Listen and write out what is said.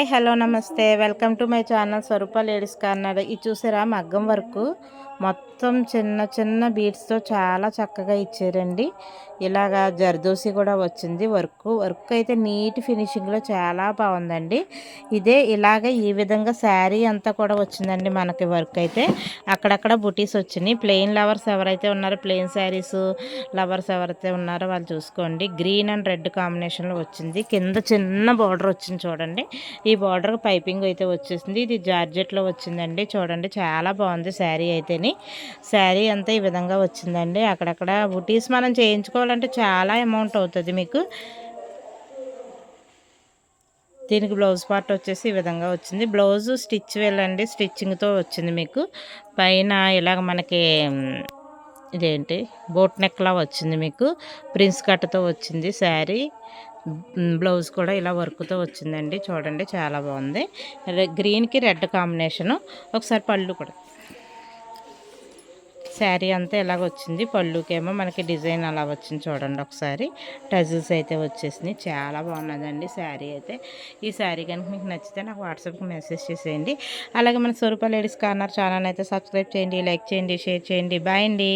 Hi hello namaste welcome to my channel Swarupa ladies corner. ఇది చూసారా మగ్గం వర్క్ మొత్తం చిన్న చిన్న బీడ్స్తో చాలా చక్కగా ఇచ్చారండి. ఇలాగా జర్దోసి కూడా వచ్చింది. వర్క్ అయితే నీట్ ఫినిషింగ్లో చాలా బాగుందండి. ఇలాగే ఈ విధంగా శారీ అంతా కూడా వచ్చిందండి. మనకి వర్క్ అయితే అక్కడక్కడ బుటీస్ వచ్చినాయి. ప్లెయిన్ లవర్స్ ఎవరైతే ఉన్నారో, ప్లెయిన్ శారీస్ లవర్స్ ఎవరైతే ఉన్నారో వాళ్ళు చూసుకోండి. గ్రీన్ అండ్ రెడ్ కాంబినేషన్లో వచ్చింది. కింద చిన్న బార్డర్ వచ్చింది చూడండి. ఈ బార్డర్ పైపింగ్ అయితే వచ్చేసింది. ఇది జార్జెట్లో వచ్చిందండి. చూడండి చాలా బాగుంది శారీ అయితేని. శారీ అంతా ఈ విధంగా వచ్చిందండి. అక్కడక్కడ బుటీస్ మనం చేయించుకోవాలంటే చాలా అమౌంట్ అవుతుంది మీకు. దీనికి బ్లౌజ్ పార్ట్ వచ్చేసి ఈ విధంగా వచ్చింది. బ్లౌజ్ స్టిచ్ వెళ్ళండి, స్టిచ్చింగ్తో వచ్చింది మీకు. పైన ఇలాగ మనకి ఇదేంటి బోట్ నెక్లా వచ్చింది మీకు. ప్రిన్స్ కట్తో వచ్చింది శారీ. బ్లౌజ్ కూడా ఇలా వర్క్తో వచ్చిందండి. చూడండి చాలా బాగుంది. గ్రీన్కి రెడ్ కాంబినేషను. ఒకసారి పళ్ళు కూడా శారీ అంతా ఇలాగ వచ్చింది. పళ్ళుకేమో మనకి డిజైన్ అలా వచ్చింది చూడండి. ఒకసారి టజిల్స్ అయితే వచ్చేసినాయి. చాలా బాగున్నదండి శారీ అయితే. ఈ శారీ కనుక మీకు నచ్చితే నాకు వాట్సాప్కి మెసేజ్ చేసేయండి. అలాగే మన స్వరూప లేడీస్ కార్నర్ ఛానల్ అయితే సబ్స్క్రైబ్ చేయండి, లైక్ చేయండి, షేర్ చేయండి. బాయ్ అండి.